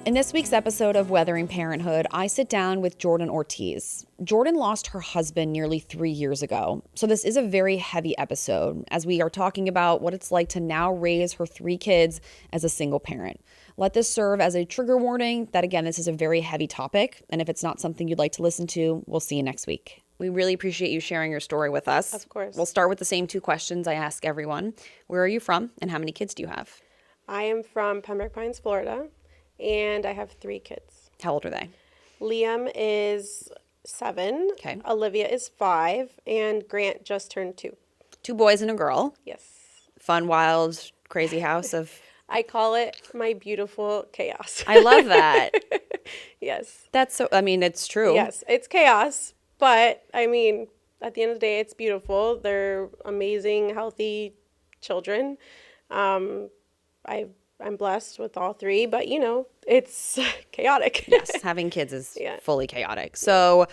In this week's episode of Weathering Parenthood, I sit down with Jordan Ortiz. Jordan lost her husband nearly 3 years ago, so this is a very heavy episode as we are talking about what it's like to now raise her 3 kids as a single parent. Let this serve as a trigger warning that, again, this is a very heavy topic, and if it's not something you'd like to listen to, we'll see you next week. We really appreciate you sharing your story with us. Of course. We'll start with the same 2 questions I ask everyone. Where are you from, and how many kids do you have? I am from Pembroke Pines, Florida, and I have 3 kids. How old are they? Liam is 7. Okay. Olivia is 5, and Grant just turned 2. 2 boys and a girl. Yes. Fun, wild, crazy house of... I call it my beautiful chaos. I love that. Yes. That's so, I mean, it's true. Yes, it's chaos, but I mean, at the end of the day, it's beautiful. They're amazing, healthy children. I'm blessed with all 3, but you know, it's chaotic. Yes, having kids is Yeah. fully chaotic. So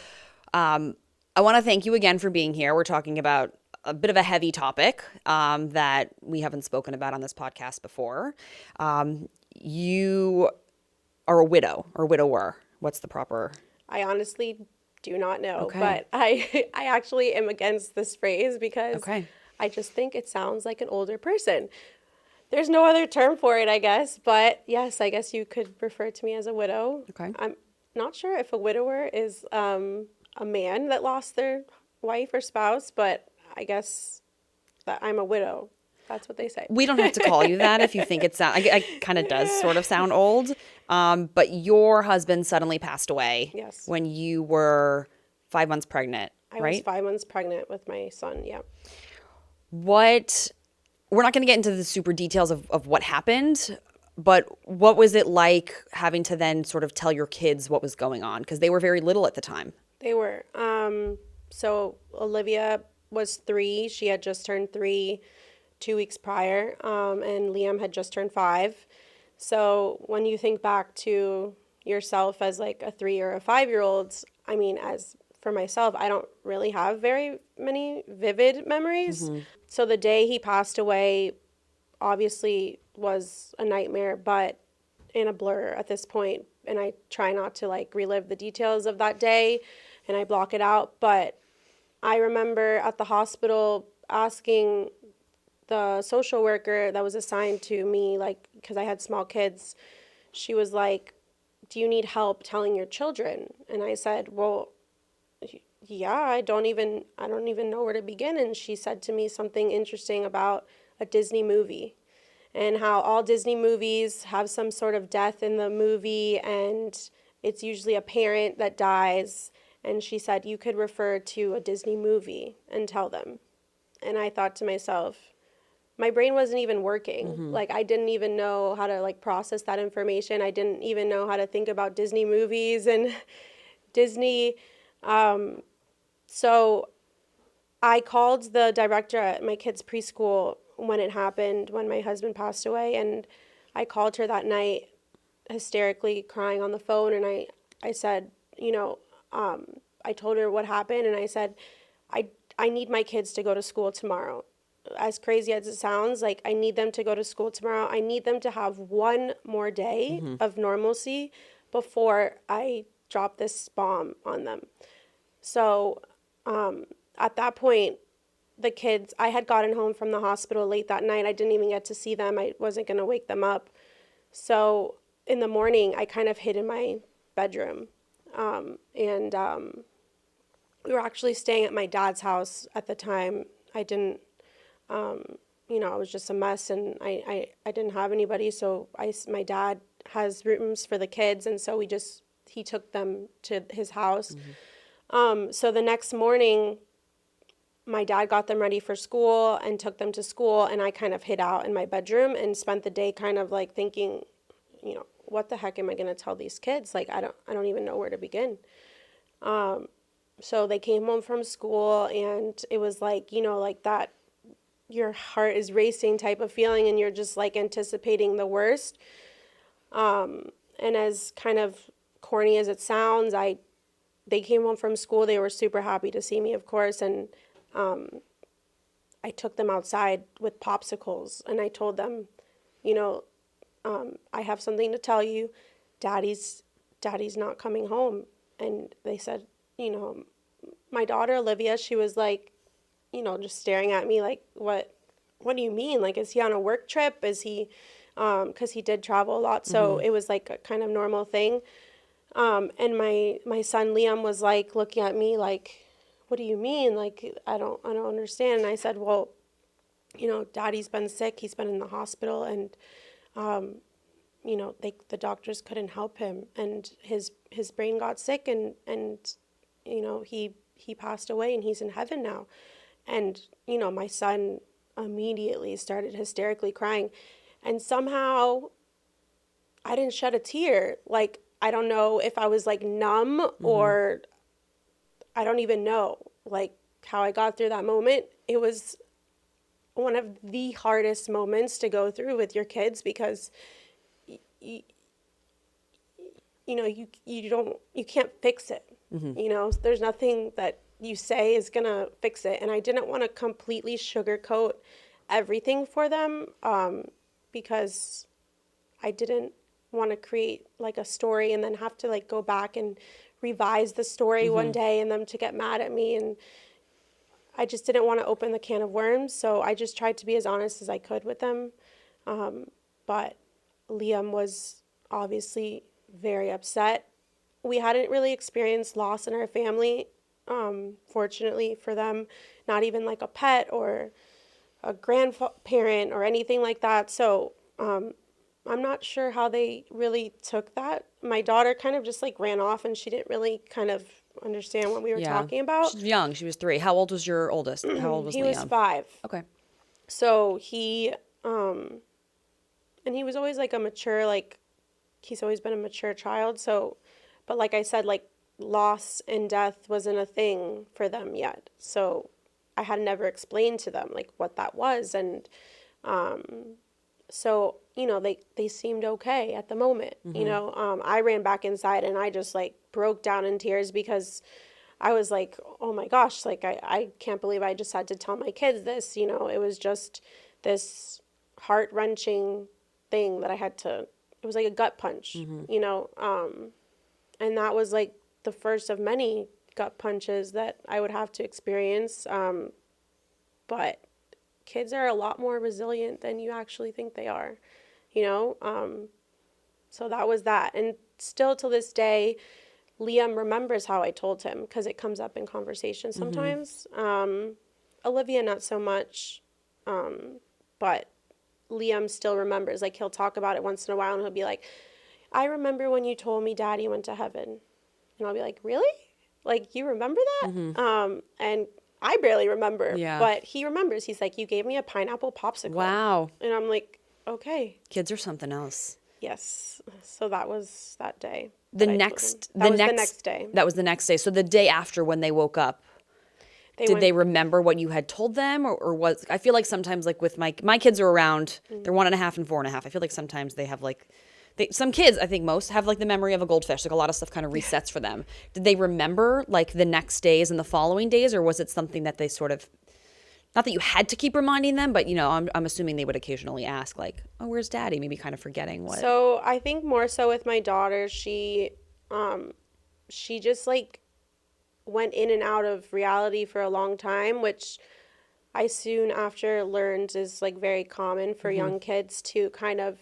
I want to thank you again for being here. We're talking about a bit of a heavy topic that we haven't spoken about on this podcast before. You are a widow or widower. What's the proper? I honestly do not know, Okay. but I actually am against this phrase because Okay. I just think it sounds like an older person. There's no other term for it, I guess, but yes, I guess you could refer to me as a widow. Okay. I'm not sure if a widower is a man that lost their wife or spouse, but I guess that I'm a widow. That's what they say. We don't have to call you that if you think it sounds, it kind of does sort of sound old. But your husband suddenly passed away. Yes. When you were 5 months pregnant, I right? was 5 months pregnant with my son, yeah. We're not going to get into the super details of what happened, but what was it like having to then sort of tell your kids what was going on? Because they were very little at the time. They were. So Olivia was 3. She had just turned 3 2 weeks prior, and Liam had just turned 5. So when you think back to yourself as like a 3 or a 5-year-old, I mean, as for myself, I don't really have very many vivid memories. Mm-hmm. So the day he passed away obviously was a nightmare, but in a blur at this point. And I try not to like relive the details of that day and I block it out. But I remember at the hospital asking the social worker that was assigned to me, like, because I had small kids, she was like, "Do you need help telling your children?" And I said, "Well, yeah, I don't even know where to begin." And she said to me something interesting about a Disney movie and how all Disney movies have some sort of death in the movie and it's usually a parent that dies. And she said, "You could refer to a Disney movie and tell them." And I thought to myself, my brain wasn't even working. Mm-hmm. Like, I didn't even know how to like process that information. I didn't even know how to think about Disney movies and Disney. So I called the director at my kids' preschool when it happened, when my husband passed away. And I called her that night hysterically crying on the phone. And I said, I told her what happened. And I said, I need my kids to go to school tomorrow. As crazy as it sounds, like, I need them to go to school tomorrow. I need them to have one more day of normalcy before I drop this bomb on them. So at that point, the kids, I had gotten home from the hospital late that night. I didn't even get to see them. I wasn't going to wake them up. So in the morning, I kind of hid in my bedroom. We were actually staying at my dad's house at the time. I didn't, I was just a mess and I didn't have anybody. So my dad has rooms for the kids. And so he took them to his house. Mm-hmm. So the next morning, my dad got them ready for school and took them to school. And I kind of hid out in my bedroom and spent the day kind of like thinking, what the heck am I going to tell these kids? Like, I don't even know where to begin. So they came home from school and it was like, like that, your heart is racing type of feeling and you're just like anticipating the worst. And as kind of corny as it sounds, they came home from school. They were super happy to see me, of course. And I took them outside with popsicles and I told them, I have something to tell you. daddy's not coming home. And they said, my daughter Olivia, she was like, just staring at me like, what do you mean? Like, is he on a work trip? Is he, because he did travel a lot. So it was like a kind of normal thing. And my son Liam was like looking at me like, what do you mean? Like, I don't understand. And I said, well, daddy's been sick. He's been in the hospital, and, the doctors couldn't help him, and his brain got sick, and he passed away, and he's in heaven now. And, my son immediately started hysterically crying, and somehow I didn't shed a tear. Like, I don't know if I was like numb or I don't even know like how I got through that moment. It was one of the hardest moments to go through with your kids, because you can't fix it. There's nothing that you say is going to fix it. And I didn't want to completely sugarcoat everything for them, because I didn't want to create like a story and then have to like go back and revise the story one day and them to get mad at me. And I just didn't want to open the can of worms. So I just tried to be as honest as I could with them. But Liam was obviously very upset. We hadn't really experienced loss in our family, fortunately for them, not even like a pet or a grandparent or anything like that. So I'm not sure how they really took that. My daughter kind of just like ran off, and she didn't really kind of understand what we were talking about. She's young. She was 3. How old was your oldest? How old was He Liam? was 5. Okay. So he, and he was always like a mature, like, he's always been a mature child. So, but like I said, like, loss and death wasn't a thing for them yet. So I had never explained to them like what that was. And, so, they seemed okay at the moment. I ran back inside and I just like broke down in tears, because I was like, oh my gosh, like I can't believe I just had to tell my kids this. It was just this heart-wrenching thing that I had to, it was like a gut punch, and that was like the first of many gut punches that I would have to experience. But kids are a lot more resilient than you actually think they are, so that was that. And still to this day, Liam remembers how I told him, because it comes up in conversation sometimes. Olivia, not so much, but Liam still remembers. Like, he'll talk about it once in a while, and he'll be like, I remember when you told me Daddy went to heaven. And I'll be like, really? Like, you remember that? And I barely remember, but he remembers. He's like, you gave me a pineapple popsicle. Wow. And I'm like, okay. Kids are something else. Yes. So that was that day. The was next day. That was the next day. So the day after, when they woke up, did they remember what you had told them, or was, I feel like sometimes, like with my kids are around, they're 1.5 and 4.5. I feel like sometimes they have like, some kids, I think most, have like the memory of a goldfish. Like, a lot of stuff kind of resets for them. Did they remember like the next days and the following days, or was it something that they sort of, not that you had to keep reminding them, but I'm assuming they would occasionally ask like, oh, where's Daddy? Maybe kind of forgetting what. So I think more so with my daughter, she just like went in and out of reality for a long time, which I soon after learned is like very common for young kids to kind of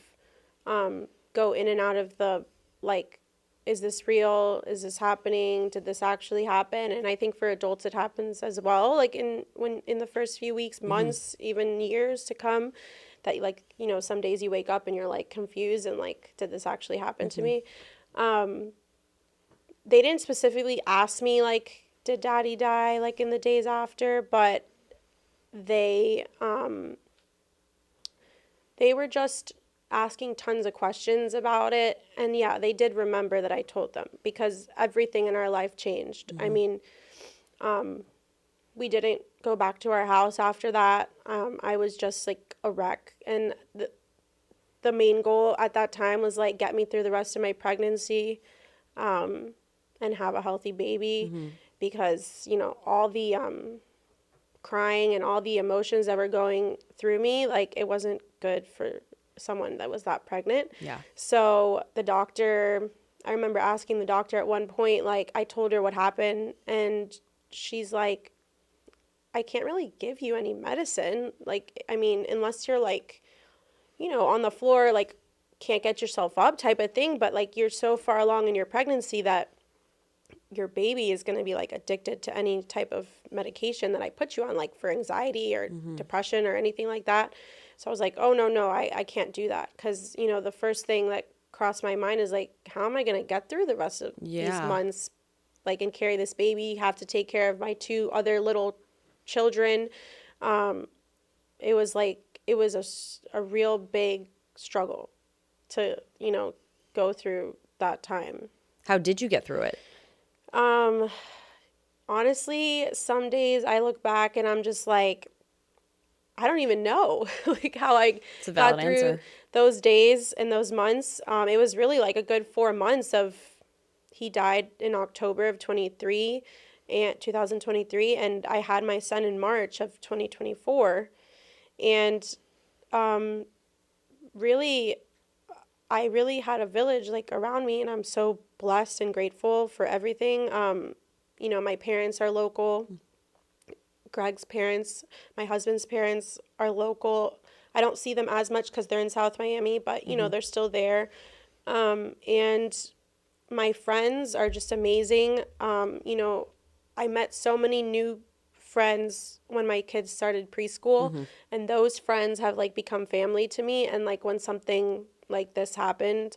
go in and out of the, like, is this real? Is this happening? Did this actually happen? And I think for adults it happens as well, like in the first few weeks, months, even years to come, that like, some days you wake up and you're like confused and like, did this actually happen to me? They didn't specifically ask me like, did Daddy die, like in the days after, but they were just asking tons of questions about it. And yeah, they did remember that I told them, because everything in our life changed. I mean, we didn't go back to our house after that. I was just like a wreck. And the main goal at that time was like, get me through the rest of my pregnancy, and have a healthy baby, because, all the crying and all the emotions that were going through me, like, it wasn't good for someone that was that pregnant. Yeah. So the doctor I remember asking the doctor at one point, like, I told her what happened, and she's like, I can't really give you any medicine. Like, I mean, unless you're like, on the floor, like, can't get yourself up type of thing. But like, you're so far along in your pregnancy that your baby is going to be like addicted to any type of medication that I put you on, like for anxiety or depression or anything like that. So I was like, oh, no, I can't do that. Because, the first thing that crossed my mind is like, how am I going to get through the rest of these months, like, and carry this baby, have to take care of my 2 other little children. It was a real big struggle to, go through that time. How did you get through it? Honestly, some days I look back and I'm just like, I don't even know like how I got through those days and those months. It was really like a good 4 months of, he died in October of 2023, and I had my son in March of 2024. And really, I really had a village like around me, and I'm so blessed and grateful for everything. My parents are local. Greg's parents, my husband's parents are local. I don't see them as much because they're in South Miami, but, they're still there. And my friends are just amazing. I met so many new friends when my kids started preschool, and those friends have like become family to me. And like when something like this happened,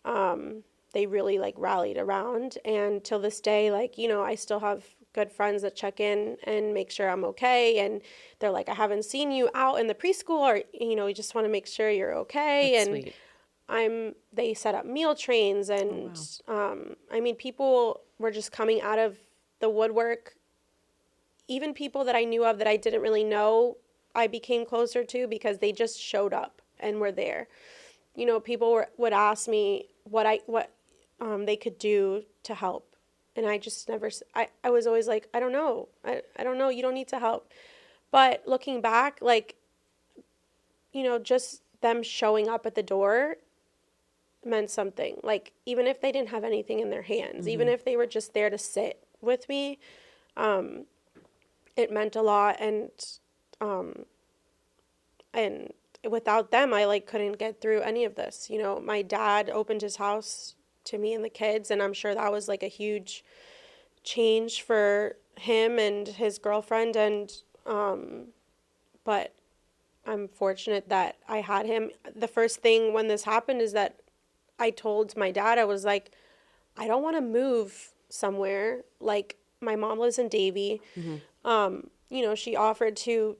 they really like rallied around. And till this day, like, I still have good friends that check in and make sure I'm okay. And they're like, I haven't seen you out in the preschool, or, we just want to make sure you're okay. That's and sweet. They set up meal trains, and, people were just coming out of the woodwork. Even people that I knew of that I didn't really know, I became closer to because they just showed up and were there. People would ask me what they could do to help. And I just never, I was always like, I don't know. I don't know. You don't need to help. But looking back, like, just them showing up at the door meant something. Like, even if they didn't have anything in their hands, even if they were just there to sit with me, it meant a lot. And without them, I like couldn't get through any of this. My dad opened his house to me and the kids, and I'm sure that was like a huge change for him and his girlfriend. And but I'm fortunate that I had him. The first thing when this happened is that I told my dad, I was like, I don't want to move somewhere. Like, my mom lives in Davie. She offered to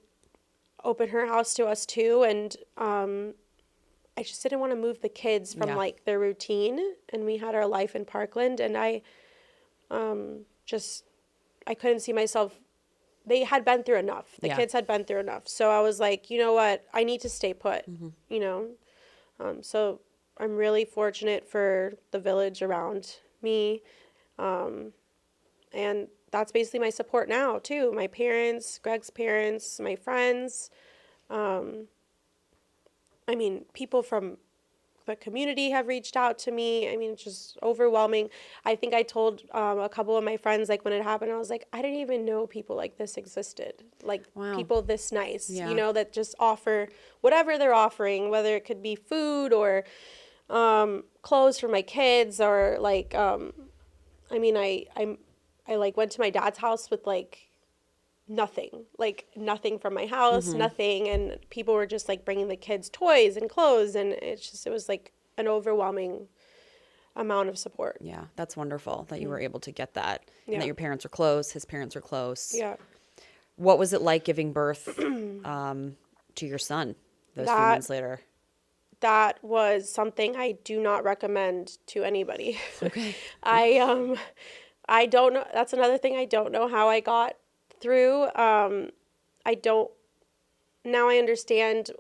open her house to us too, and I just didn't want to move the kids from like their routine, and we had our life in Parkland, and I couldn't see myself. They had been through enough. The kids had been through enough. So I was like, you know what? I need to stay put, So I'm really fortunate for the village around me. And that's basically my support now too. My parents, Greg's parents, my friends. People from the community have reached out to me. It's just overwhelming. I think I told a couple of my friends, like, when it happened, I was like, I didn't even know people like this existed. Like, people this nice, that just offer whatever they're offering, whether it could be food or clothes for my kids, or like, I like went to my dad's house with like nothing from my house, nothing. And people were just like bringing the kids toys and clothes. And it was like an overwhelming amount of support. Yeah. That's wonderful that you were able to get that, and that your parents are close. His parents are close. Yeah. What was it like giving birth to your son those few months later? That was something I do not recommend to anybody. Okay. I don't know. That's another thing. I don't know how I got through. Now I understand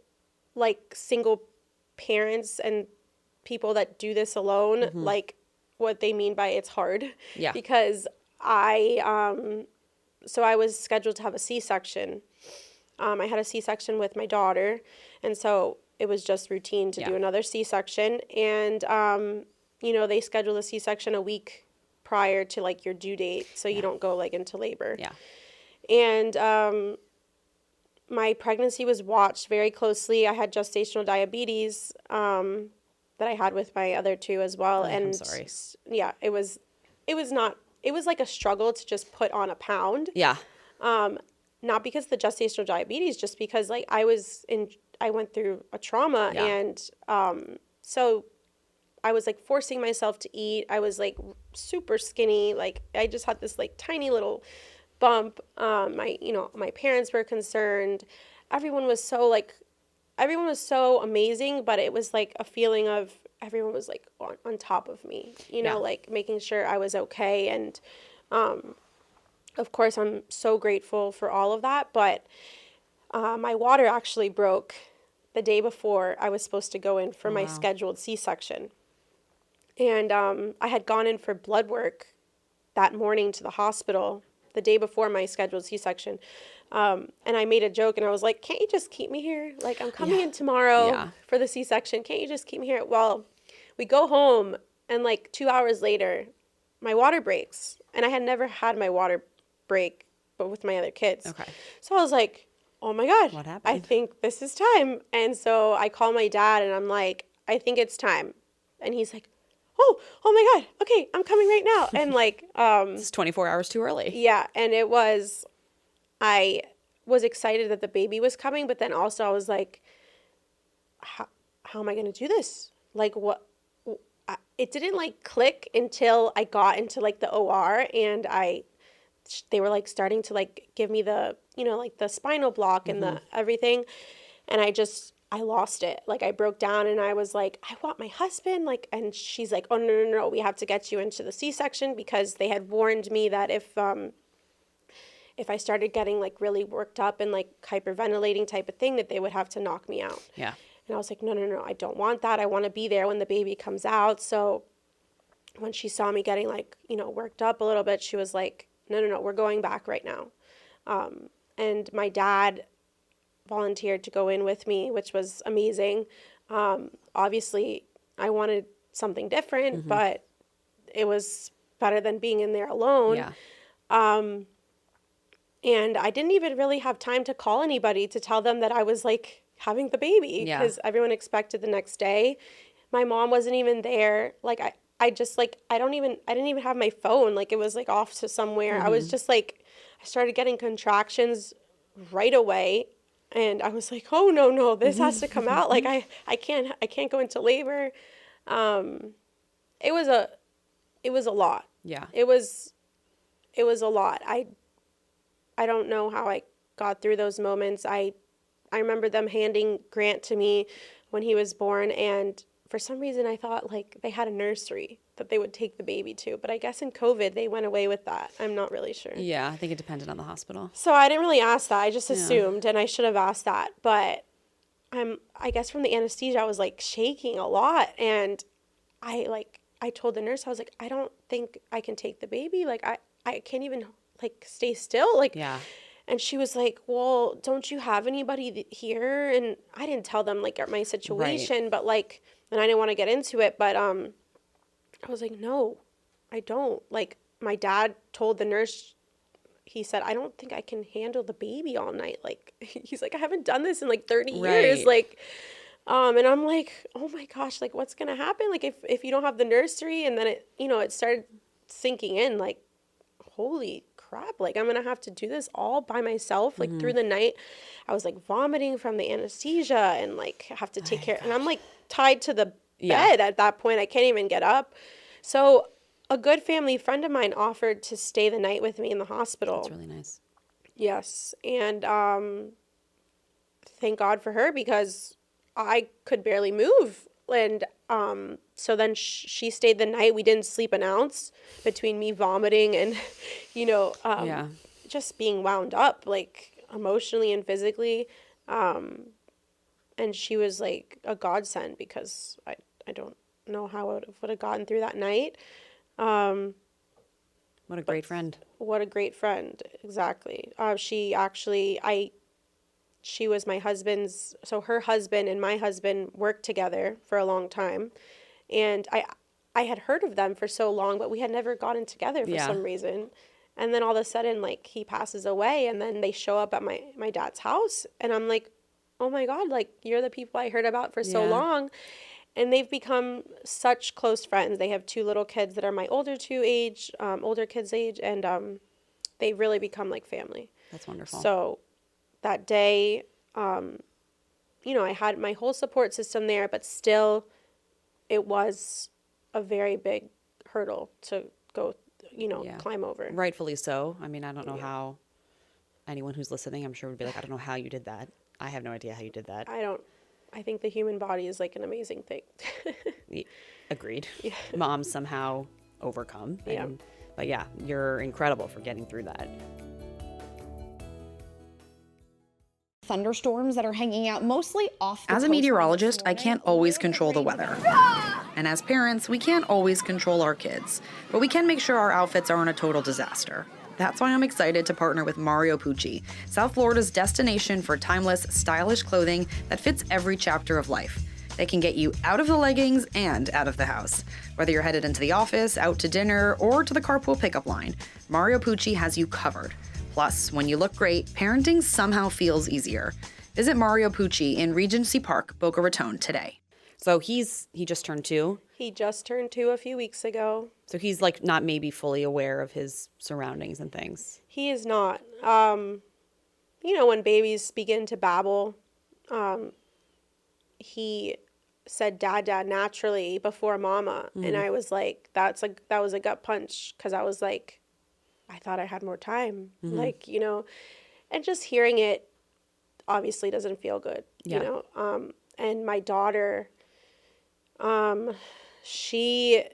like single parents and people that do this alone, like what they mean by it's hard. Yeah. Because so I was scheduled to have a C-section. I had a C-section with my daughter, and so it was just routine to do another C-section. And they schedule the C-section a week prior to like your due date, so you don't go like into labor. Yeah. And my pregnancy was watched very closely. I had gestational diabetes that I had with my other two as well. Oh, and I'm sorry. Yeah, it was like a struggle to just put on a pound. Yeah. Not because of the gestational diabetes, just because like I went through a trauma. Yeah. And so I was like forcing myself to eat. I was like super skinny. Like I just had this like tiny little bump. My parents were concerned. Everyone was so amazing, but it was like a feeling of everyone was like on top of me, like making sure I was okay. And of course, I'm so grateful for all of that. But my water actually broke the day before I was supposed to go in for my scheduled C-section. And I had gone in for blood work that morning to the hospital the day before my scheduled C-section. And I made a joke and I was like, can't you just keep me here? Like, I'm coming in tomorrow for the C-section. Can't you just keep me here? Well, we go home and like 2 hours later, my water breaks. And I had never had my water break, but with my other kids. Okay. So I was like, oh my God, what happened? I think this is time. And so I call my dad and I'm like, I think it's time. And he's like, oh my God, okay, I'm coming right now. And like, it's 24 hours too early. Yeah. And I was excited that the baby was coming, but then also I was like, how am I going to do this? Like what? It didn't like click until I got into like the OR and they were like starting to like give me the, like the spinal block and the everything. And I lost it. Like I broke down and I was like, I want my husband. Like, and she's like, oh no, we have to get you into the C-section because they had warned me that if I started getting like really worked up and like hyperventilating type of thing, that they would have to knock me out. Yeah. And I was like, no, I don't want that. I want to be there when the baby comes out. So when she saw me getting like, worked up a little bit, she was like, no, we're going back right now. And my dad volunteered to go in with me, which was amazing. Obviously, I wanted something different, but it was better than being in there alone. Yeah. And I didn't even really have time to call anybody to tell them that I was like having the baby because everyone expected the next day. My mom wasn't even there. Like I didn't even have my phone. Like it was like off to somewhere. I was just like, I started getting contractions right away. And I was like, oh no, this has to come out. Like I can't go into labor. It was a lot. Yeah. It was a lot. I don't know how I got through those moments. I remember them handing Grant to me when he was born, and for some reason I thought like they had a nursery that they would take the baby to, but I guess in COVID they went away with that. I'm not really sure. Yeah, I think it depended on the hospital. So I didn't really ask that. I just assumed, and I should have asked that. But I guess from the anesthesia I was like shaking a lot, and I told the nurse, I was like, I don't think I can take the baby. Like I can't even like stay still. Like Yeah. And she was like, well, don't you have anybody here? And I didn't tell them like my situation, but like, and I didn't want to get into it, but I was like, no, I don't. Like my dad told the nurse, he said, I don't think I can handle the baby all night. Like, he's like, I haven't done this in like 30 years. Like, and I'm like, oh my gosh, like what's going to happen? Like if you don't have the nursery, and then it started sinking in like, holy crap, like I'm gonna have to do this all by myself. Like through the night I was like vomiting from the anesthesia and like have to take care, and I'm like tied to the bed at that point. I can't even get up. So a good family friend of mine offered to stay the night with me in the hospital. That's really nice. Yes. And thank God for her, because I could barely move. And so then she stayed the night. We didn't sleep an ounce between me vomiting and, just being wound up, like emotionally and physically. And she was like a godsend, because I don't know how I would have gotten through that night. What a great friend. What a great friend. Exactly. She was my husband's, so her husband and my husband worked together for a long time. And I had heard of them for so long, but we had never gotten together for some reason. And then all of a sudden, like, he passes away, and then they show up at my dad's house, and I'm like, oh my God, like, you're the people I heard about for so long. And they've become such close friends. They have 2 little kids that are my older kids' age, and they've really become like family. That's wonderful. So that day, I had my whole support system there, but still it was a very big hurdle to go, climb over. Rightfully so. I mean, I don't know how anyone who's listening, I'm sure would be like, I don't know how you did that. I have no idea how you did that. I think the human body is like an amazing thing. Agreed. Yeah. Moms somehow overcome. But yeah, you're incredible for getting through that. Thunderstorms that are hanging out mostly off the As a coastline meteorologist, this I morning. can't always control the weather. And as parents, we can't always control our kids. But we can make sure our outfits aren't a total disaster. That's why I'm excited to partner with Mario Pucci, South Florida's destination for timeless, stylish clothing that fits every chapter of life. They can get you out of the leggings and out of the house. Whether you're headed into the office, out to dinner, or to the carpool pickup line, Mario Pucci has you covered. Plus, when you look great, parenting somehow feels easier. Visit Mario Pucci in Regency Park, Boca Raton today. So he just turned 2. He just turned 2 a few weeks ago. So he's like not maybe fully aware of his surroundings and things. He is not. When babies begin to babble, he said dada naturally before mama. And I was like, that was a gut punch, because I was like, I thought I had more time. And just hearing it obviously doesn't feel good, and my daughter, she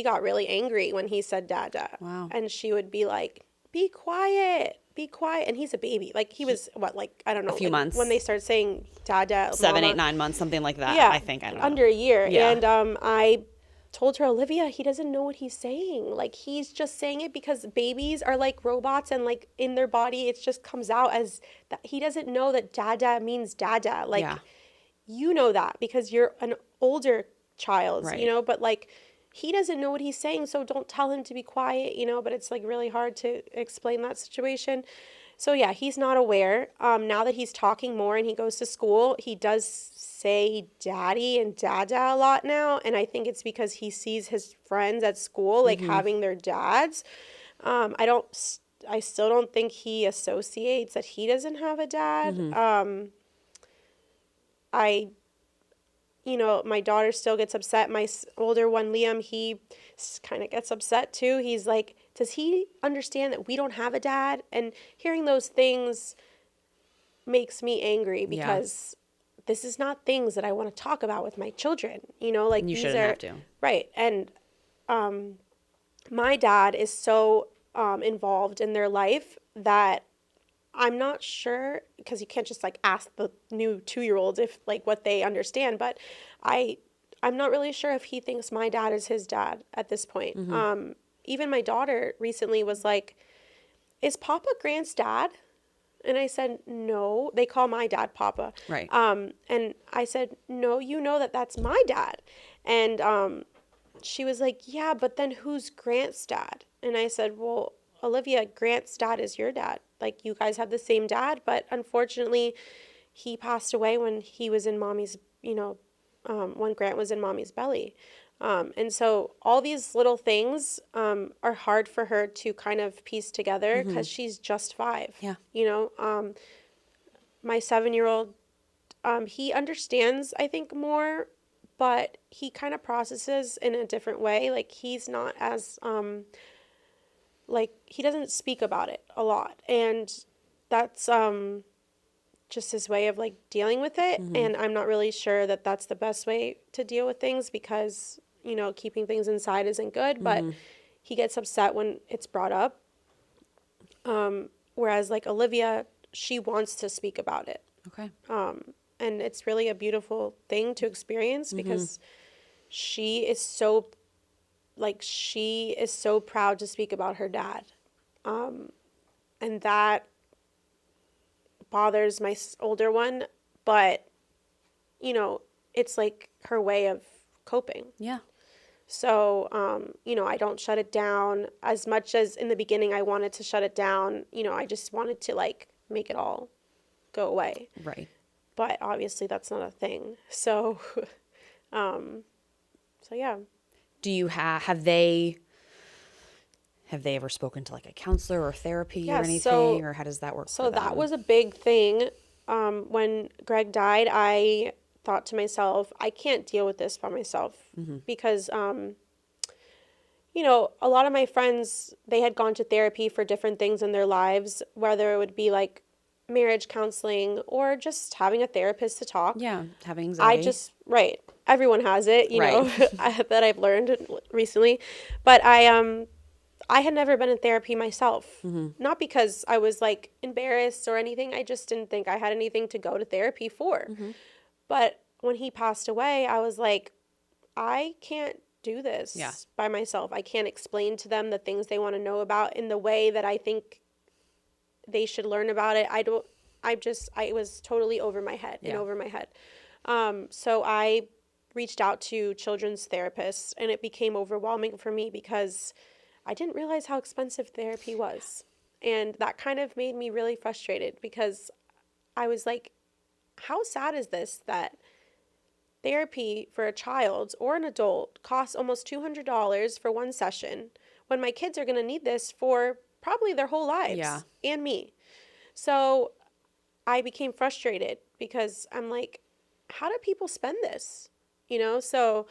got really angry when he said dada. Wow. And she would be like, be quiet. And he's a baby. Like, he was, I don't know. A few months. When they start saying dada. 7, mama. 8, 9 months, something like that. Yeah. I think, I don't know. Under a year. Yeah. And I told her, Olivia, he doesn't know what he's saying. Like, he's just saying it because babies are like robots, and like in their body, it just comes out as that. He doesn't know that dada means dada. Like, you know that because you're an older child, right. but like, he doesn't know what he's saying, so don't tell him to be quiet, but it's like really hard to explain that situation. So yeah, he's not aware. Now that he's talking more and he goes to school, he does say daddy and dada a lot now, and I think it's because he sees his friends at school like having their dads. I still don't think he associates that he doesn't have a dad. My daughter still gets upset. My older one, Liam, he kind of gets upset too. He's like, does he understand that we don't have a dad? And hearing those things makes me angry because this is not things that I want to talk about with my children. Like, you these shouldn't have to. Right. And my dad is so involved in their life that I'm not sure, because you can't just like ask the new 2-year-olds if like what they understand, but I'm not really sure if he thinks my dad is his dad at this point. Even my daughter recently was like, is Papa Grant's dad? And I said, no. They call my dad Papa. Right. And I said, no, that's my dad. And she was like, yeah, but then who's Grant's dad? And I said, well, Olivia, Grant's dad is your dad. Like, you guys have the same dad, but unfortunately, he passed away when he was in mommy's, when Grant was in mommy's belly. And so all these little things are hard for her to kind of piece together because she's just 5. Yeah. My 7-year-old, he understands, I think, more, but he kind of processes in a different way. Like, he's not as... he doesn't speak about it a lot, and that's just his way of like dealing with it. And I'm not really sure that that's the best way to deal with things, because keeping things inside isn't good, but he gets upset when it's brought up, whereas like Olivia, she wants to speak about it. Okay. And it's really a beautiful thing to experience, because she is so proud to speak about her dad. And that bothers my older one, but, it's like her way of coping. Yeah. So, I don't shut it down as much as in the beginning I wanted to shut it down. I just wanted to like make it all go away. Right. But obviously that's not a thing. So, yeah. Do you have they ever spoken to like a counselor or therapy Yeah, or anything, or how does that work So for that them? was a big thing. When Greg died, I thought to myself, I can't deal with this by myself because, a lot of my friends, they had gone to therapy for different things in their lives, whether it would be like marriage counseling or just having a therapist to talk. Yeah, having anxiety. Right. Everyone has it, Right. that I've learned recently. But I had never been in therapy myself. Not because I was like embarrassed or anything. I just didn't think I had anything to go to therapy for. But when he passed away, I was like, I can't do this by myself. I can't explain to them the things they want to know about in the way that I think they should learn about it. I was totally over my head and over my head. So I reached out to children's therapists, and it became overwhelming for me because I didn't realize how expensive therapy was. And that kind of made me really frustrated because I was like, how sad is this that therapy for a child or an adult costs almost $200 for one session when my kids are going to need this for probably their whole lives and me. So I became frustrated because I'm like, how do people spend this? So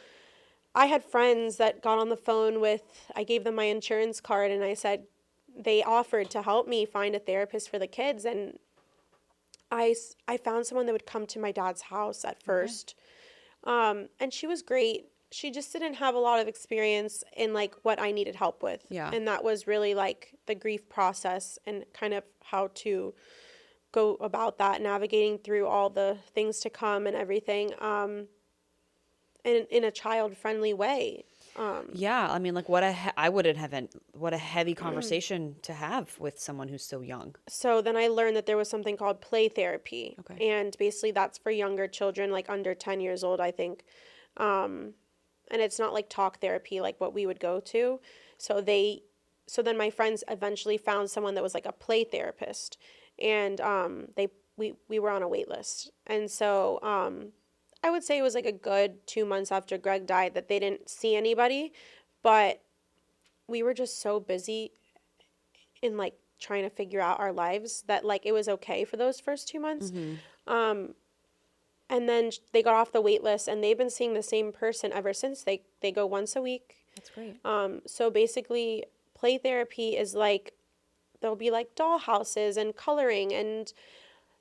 I had friends that got on the phone I gave them my insurance card and I said, they offered to help me find a therapist for the kids. And I found someone that would come to my dad's house at first. And she was great. She just didn't have a lot of experience in like what I needed help with. Yeah. And that was really like the grief process and kind of how to go about that, navigating through all the things to come and everything. And in a child-friendly way. Yeah, I mean, like what a heavy conversation to have with someone who's so young. So then I learned that there was something called play therapy. Okay. And basically that's for younger children, like under 10 years old, I think. And it's not like talk therapy like what we would go to. So then my friends eventually found someone that was like a play therapist. And we were on a wait list. And so I would say it was like a good 2 months after Greg died that they didn't see anybody, but we were just so busy in like trying to figure out our lives that like it was okay for those first 2 months. And then they got off the wait list and they've been seeing the same person ever since. They go once a week. That's great. So basically play therapy is like, there'll be like doll houses and coloring, and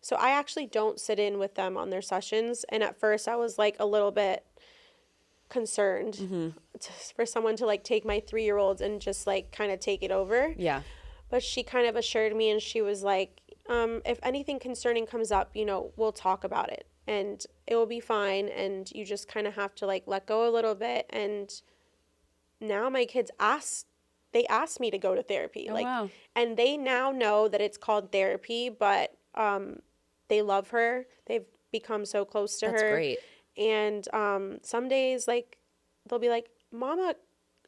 so I actually don't sit in with them on their sessions. And at first I was like a little bit concerned for someone to like take my 3-year-old and just like kind of take it over. Yeah. But she kind of assured me and she was like, if anything concerning comes up, we'll talk about it and it will be fine. And you just kind of have to like let go a little bit. And now my kids ask me to go to therapy. Oh, wow. And they now know that it's called therapy, but they love her. They've become so close to her. That's great. And some days, like, they'll be like, Mama,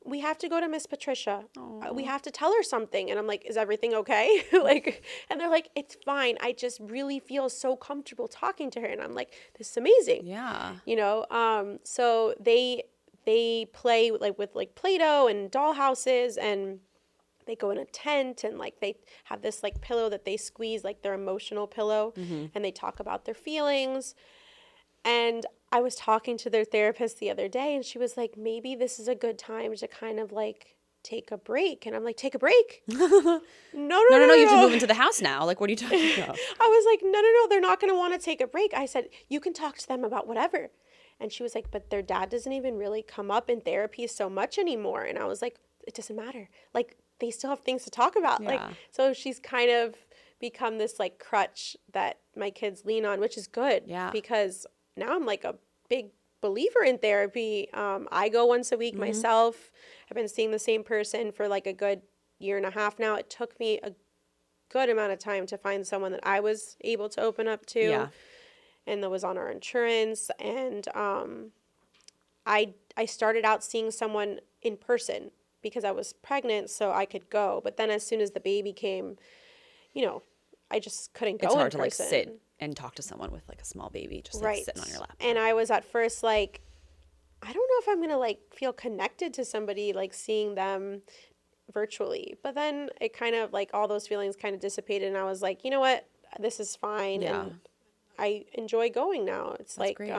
we have to go to Miss Patricia. We have to tell her something. And I'm like, is everything okay? And they're like, it's fine. I just really feel so comfortable talking to her. And I'm like, this is amazing. Yeah. So they play like with like Play-Doh and doll houses, and they go in a tent and like they have this like pillow that they squeeze, like their emotional pillow, and they talk about their feelings. And I was talking to their therapist the other day and she was like, maybe this is a good time to kind of like take a break. And I'm like, take a break? No, You have to move into the house now. Like, what are you talking about? I was like, no, they're not going to want to take a break. I said, you can talk to them about whatever. And she was like, but their dad doesn't even really come up in therapy so much anymore. And I was like, it doesn't matter. Like, they still have things to talk about. Yeah. Like, so she's kind of become this like crutch that my kids lean on, which is good. Yeah. Because now I'm like a big believer in therapy. I go once a week myself. I've been seeing the same person for like a good 1.5 years now. It took me a good amount of time to find someone that I was able to open up to. Yeah. And that was on our insurance. And I started out seeing someone in person because I was pregnant, so I could go. But then as soon as the baby came, I just couldn't go It's in hard to like person. sit and talk to someone with like a small baby just like Right. sitting on your lap. And I was at first like, I don't know if I'm gonna like feel connected to somebody like seeing them virtually. But then it kind of like all those feelings kind of dissipated, and I was like, you know what, this is fine, Yeah. and I enjoy going now. It's That's like great.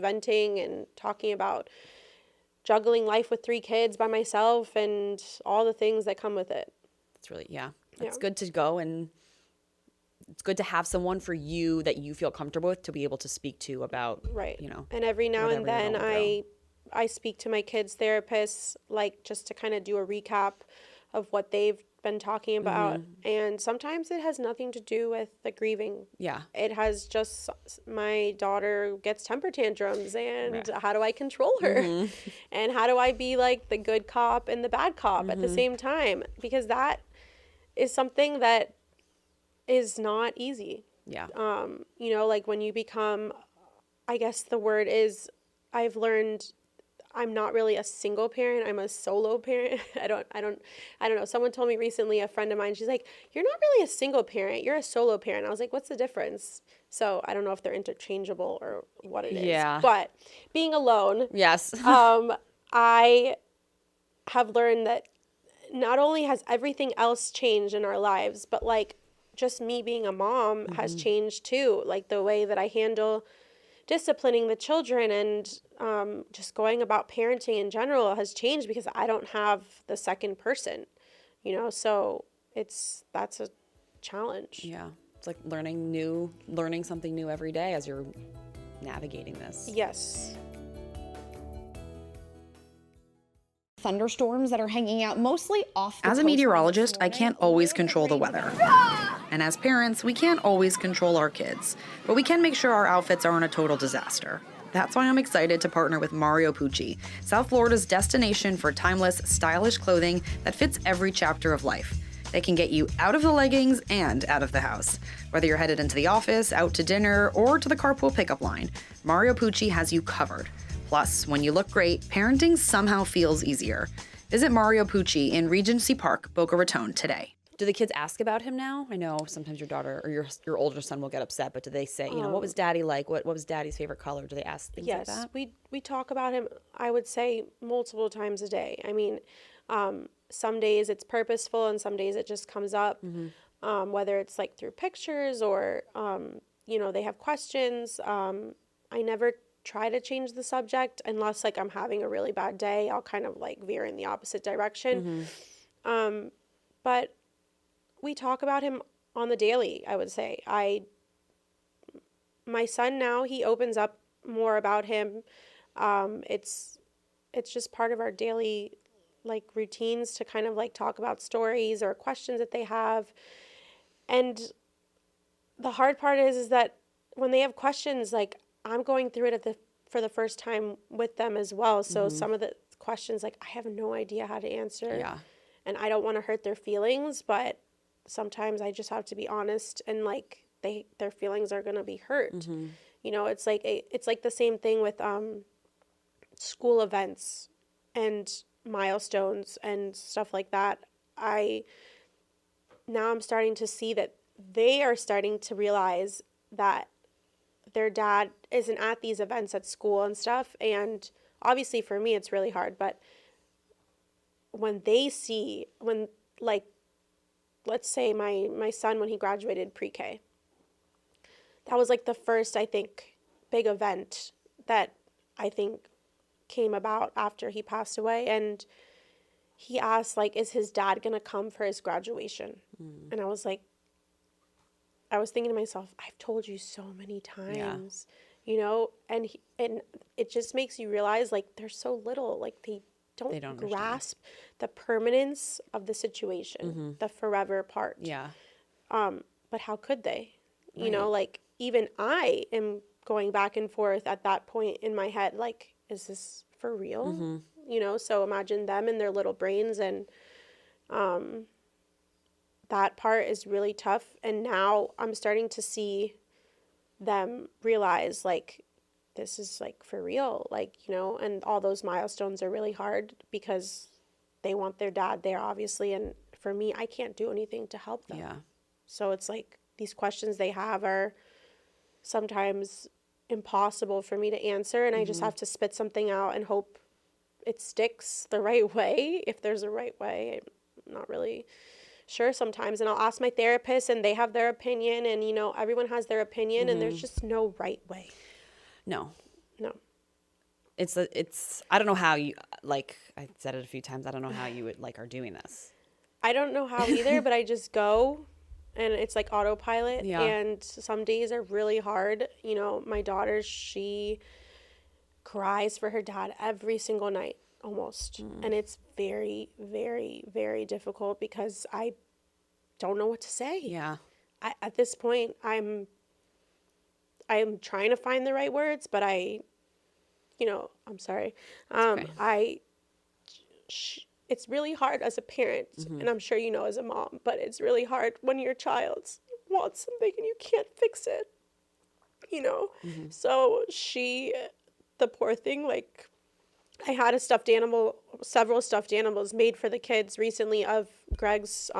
venting and talking about juggling life with 3 kids by myself and all the things that come with it. It's really, it's Yeah. good to go, and it's good to have someone for you that you feel comfortable with to be able to speak to about, Right. you know, And every now and whatever you're then going through. I speak to my kids' therapists, like just to kind of do a recap of what they've been talking about. And sometimes it has nothing to do with the grieving. Yeah. It has just, my daughter gets temper tantrums, and Right. how do I control her? And how do I be like the good cop and the bad cop at the same time? Because that is something that is not easy. Yeah. Like when you become, I guess the word is, I've learned I'm not really a single parent. I'm a solo parent. I don't know. Someone told me recently, a friend of mine, she's like, you're not really a single parent. You're a solo parent. I was like, what's the difference? So I don't know if they're interchangeable or what it is. Yeah. But being alone, Yes. I have learned that not only has everything else changed in our lives, but like just me being a mom has changed too. Like the way that I handle disciplining the children and just going about parenting in general has changed because I don't have the second person, so that's a challenge. Yeah. It's like learning something new every day as you're navigating this. Yes. Thunderstorms that are hanging out mostly off the As a coastline meteorologist, this I morning. can't always control the weather. And as parents, we can't always control our kids, but we can make sure our outfits aren't a total disaster. That's why I'm excited to partner with Mario Pucci, South Florida's destination for timeless, stylish clothing that fits every chapter of life. They can get you out of the leggings and out of the house. Whether you're headed into the office, out to dinner, or to the carpool pickup line, Mario Pucci has you covered. Plus, when you look great, parenting somehow feels easier. Visit Mario Pucci in Regency Park, Boca Raton today. Do the kids ask about him now? I know sometimes your daughter or your older son will get upset, but do they say, what was daddy like? What was daddy's favorite color? Do they ask things like Yes, that? we talk about him, I would say, multiple times a day. I mean, some days it's purposeful and some days it just comes up, whether it's like through pictures or, they have questions. I never try to change the subject unless like I'm having a really bad day. I'll kind of like veer in the opposite direction. But we talk about him on the daily, I would say. My son now, he opens up more about him. It's just part of our daily like routines to kind of like talk about stories or questions that they have. And the hard part is that when they have questions, like I'm going through it for the first time with them as well. So some of the questions, like I have no idea how to answer. Yeah. And I don't want to hurt their feelings, but sometimes I just have to be honest, and like their feelings are going to be hurt. It's like the same thing with school events and milestones and stuff like that. I'm starting to see that they are starting to realize that their dad isn't at these events at school and stuff. And obviously for me, it's really hard, but when like, let's say my son, when he graduated pre-K, that was like the first, I think, big event that I think came about after he passed away. And he asked, like, is his dad going to come for his graduation? And I was thinking to myself, I've told you so many times, and it just makes you realize, like, they're so little, like, they don't grasp the permanence of the situation, the forever part. Yeah. But how could they? Like, even I am going back and forth at that point in my head, like, is this for real? So imagine them and their little brains, and that part is really tough. And now I'm starting to see them realize, like, this is like for real, like, you know, and all those milestones are really hard because they want their dad there, obviously. And for me, I can't do anything to help them. Yeah. So it's like these questions they have are sometimes impossible for me to answer. And I just have to spit something out and hope it sticks the right way. If there's a right way, I'm not really sure sometimes. And I'll ask my therapist and they have their opinion. And, you know, everyone has their opinion and there's just no right way. No. No. It's I don't know how you, like I said it a few times, I don't know how you would like are doing this. I don't know how either, but I just go and it's like autopilot. Yeah. And some days are really hard. You know, my daughter, she cries for her dad every single night almost. And it's very, very, very difficult because I don't know what to say. Yeah. At this point, I'm trying to find the right words, but I'm sorry. Okay. It's really hard as a parent, and I'm sure you know as a mom, but it's really hard when your child wants something and you can't fix it, you know? So the poor thing, like, I had several stuffed animals made for the kids recently of Greg's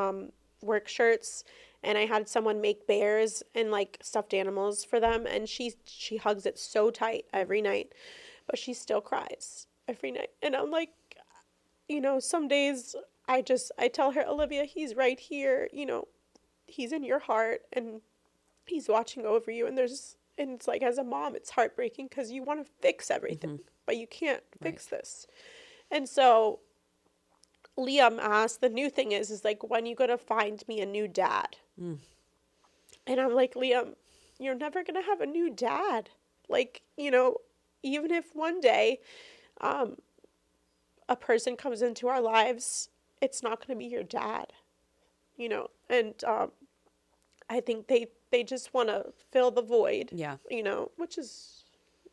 work shirts, and I had someone make bears and like stuffed animals for them, and she hugs it so tight every night, but she still cries every night. And I'm like, you know, some days I tell her, Olivia, he's right here, you know, he's in your heart and he's watching over you. And it's like, as a mom, it's heartbreaking because you want to fix everything, but you can't fix this. And so Liam asked, the new thing is like, when you going to find me a new dad? And I'm like, Liam, you're never going to have a new dad. Like, you know, even if one day, a person comes into our lives, it's not going to be your dad, you know? And, I think they just want to fill the void, Yeah. you know, which is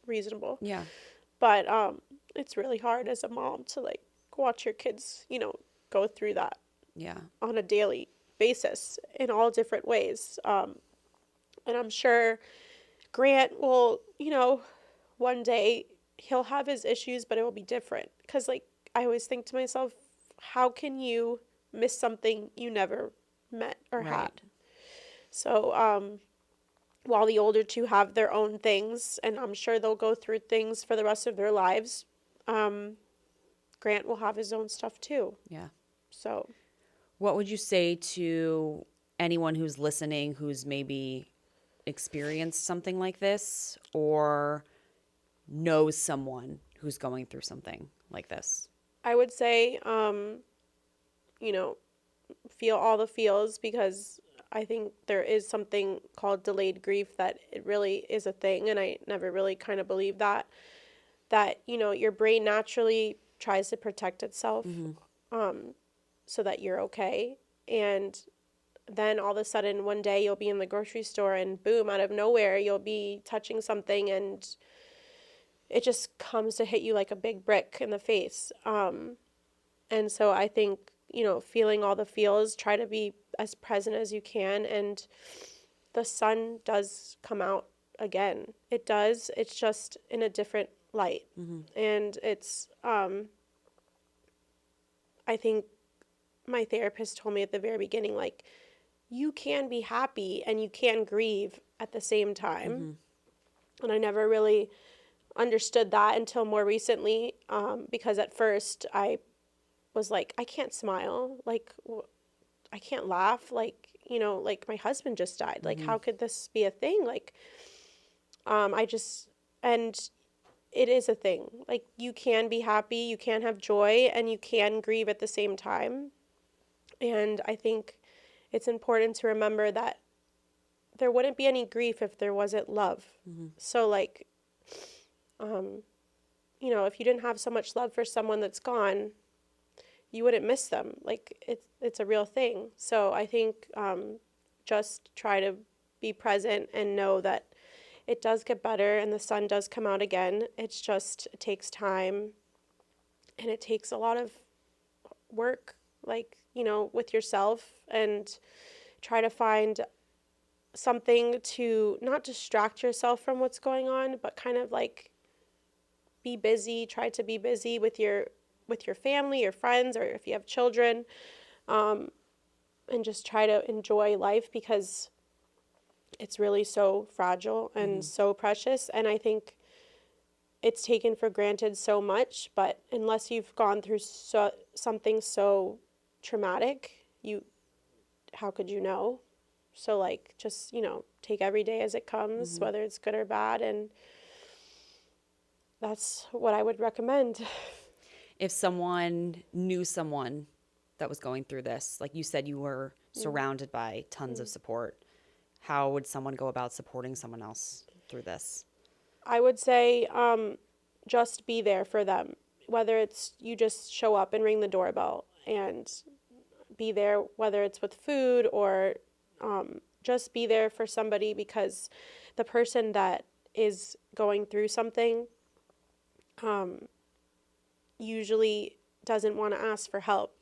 reasonable. Yeah. But, it's really hard as a mom to like watch your kids, you know, go through that Yeah. on a daily basis in all different ways. And I'm sure Grant will, you know, one day he'll have his issues, but it will be different. Because, like, I always think to myself, how can you miss something you never met or had? So, while the older two have their own things, and I'm sure they'll go through things for the rest of their lives, Grant will have his own stuff too. Yeah. So, What would you say to anyone who's listening who's maybe experienced something like this or knows someone who's going through something like this? I would say, you know, feel all the feels, because I think there is something called delayed grief that it really is a thing. And I never really kind of believed that, you know, your brain naturally tries to protect itself, so that you're okay. And then all of a sudden one day you'll be in the grocery store and boom, out of nowhere, you'll be touching something and it just comes to hit you like a big brick in the face. And so I think, you know, feeling all the feels, try to be as present as you can. And the sun does come out again. It does. It's just in a different light. And it's, I think my therapist told me at the very beginning, like, you can be happy and you can grieve at the same time. And I never really understood that until more recently, because at first I was like, I can't smile, like, I can't laugh, like, you know, like my husband just died, like, how could this be a thing? Like, and it is a thing. Like, you can be happy, you can have joy, and you can grieve at the same time. And I think it's important to remember that there wouldn't be any grief if there wasn't love. So, like, you know, if you didn't have so much love for someone that's gone, you wouldn't miss them. Like, it's a real thing. So I think, just try to be present and know that it does get better and the sun does come out again. It's just, it takes time and it takes a lot of work, like, you know, with yourself, and try to find something to not distract yourself from what's going on, but kind of like be busy, try to be busy with your family, your friends, or if you have children, and just try to enjoy life, because it's really so fragile and so precious. And I think it's taken for granted so much, but unless you've gone through something so traumatic, how could you know? So like, just, take every day as it comes, whether it's good or bad. And that's what I would recommend. If someone knew someone that was going through this, like you said, you were surrounded by tons of support, how would someone go about supporting someone else through this? I would say just be there for them, whether it's you just show up and ring the doorbell and be there, whether it's with food or just be there for somebody, because the person that is going through something usually doesn't want to ask for help.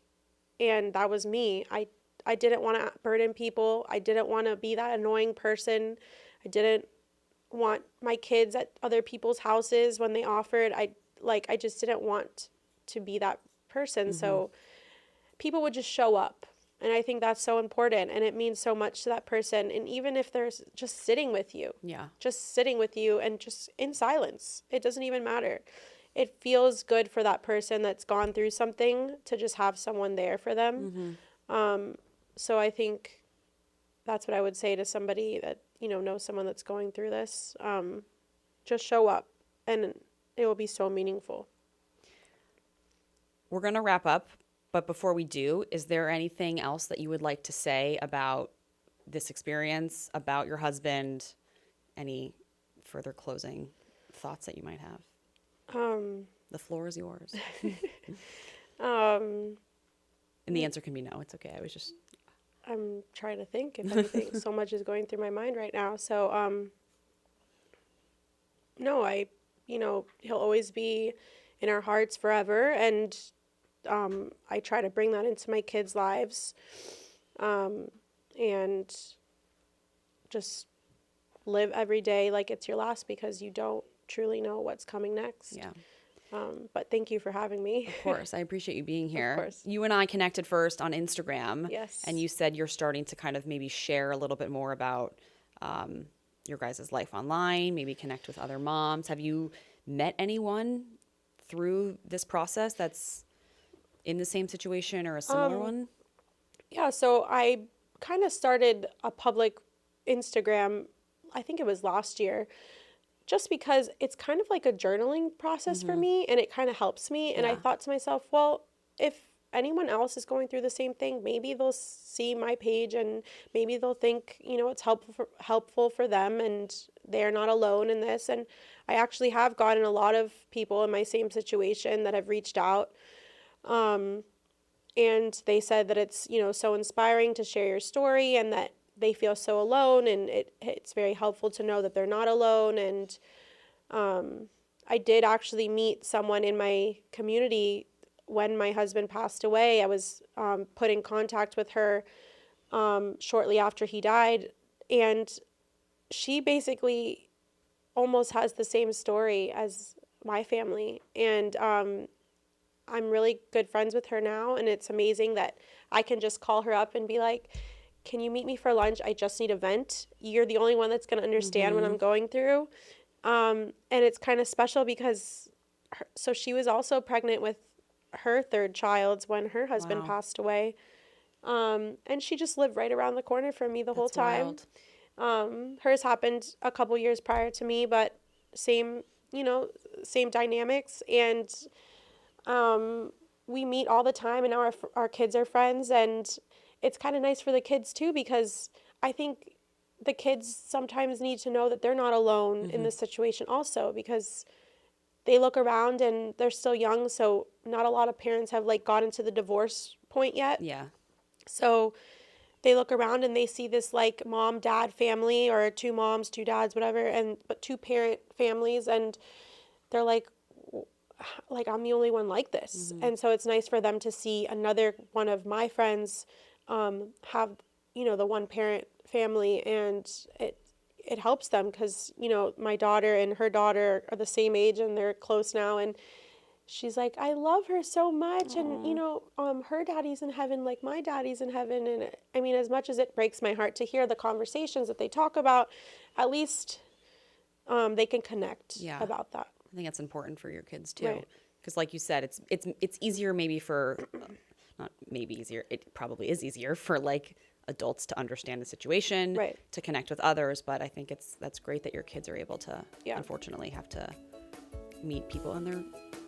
And that was me. I didn't want to burden people. I didn't want to be that annoying person. I didn't want my kids at other people's houses when they offered. I just didn't want to be that person. So people would just show up. And I think that's so important, and it means so much to that person. And even if they're just sitting with you, just sitting with you and just in silence, it doesn't even matter. It feels good for that person that's gone through something to just have someone there for them. So I think that's what I would say to somebody that, knows someone that's going through this. Just show up, and it will be so meaningful. We're going to wrap up, but before we do, is there anything else that you would like to say about this experience, about your husband? Any further closing thoughts that you might have? The floor is yours. And the answer can be no. It's okay. I'm trying to think if anything. So much is going through my mind right now. So, no, he'll always be in our hearts forever. And I try to bring that into my kids' lives, and just live every day like it's your last, because you don't truly know what's coming next. Yeah. But thank you for having me. Of course. I appreciate you being here. Of course. You and I connected first on Instagram. Yes. And you said you're starting to kind of maybe share a little bit more about your guys' life online, maybe connect with other moms. Have you met anyone through this process that's in the same situation or a similar one? Yeah, so I kind of started a public Instagram, I think it was last year, just because it's kind of like a journaling process for me, and it kind of helps me. And I thought to myself, well, if anyone else is going through the same thing, maybe they'll see my page and maybe they'll think, it's helpful for them, and they're not alone in this. And I actually have gotten a lot of people in my same situation that have reached out. And they said that it's, so inspiring to share your story, and that they feel so alone, and it's very helpful to know that they're not alone. And I did actually meet someone in my community when my husband passed away. I was put in contact with her shortly after he died, and she basically almost has the same story as my family. And I'm really good friends with her now, and it's amazing that I can just call her up and be like, can you meet me for lunch? I just need a vent. You're the only one that's going to understand what I'm going through. And it's kind of special because so she was also pregnant with her third child when her husband passed away. And she just lived right around the corner from me the whole time. Hers happened a couple years prior to me, but same dynamics. And we meet all the time, and now our kids are friends, and it's kind of nice for the kids too, because I think the kids sometimes need to know that they're not alone in this situation also, because they look around and they're still young. So not a lot of parents have gotten to the divorce point yet. Yeah. So they look around and they see this mom, dad family, or two moms, two dads, whatever, but two parent families. And they're like, I'm the only one like this. And so it's nice for them to see another one of my friends have, the one parent family, and it helps them because, my daughter and her daughter are the same age and they're close now. And she's like, I love her so much. And, her daddy's in heaven, like my daddy's in heaven. And I mean, as much as it breaks my heart to hear the conversations that they talk about, at least they can connect about that. I think it's important for your kids too. Right. Because like you said, it's easier maybe for, not maybe easier, it probably is easier for like adults to understand the situation, Right. to connect with others. But I think that's great that your kids are able to, unfortunately, have to meet people, and they're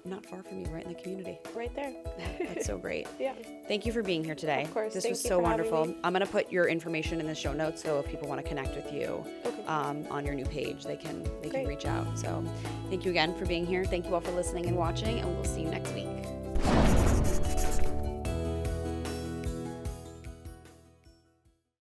not far from you, right in the community. Right there. That's so great. Yeah. Thank you for being here today. Of course. This Thank was you so for having wonderful. me. I'm going to put your information in the show notes, so if people want to connect with you on your new page, they can Great. reach out. So thank you again for being here. Thank you all for listening and watching, and we'll see you next week.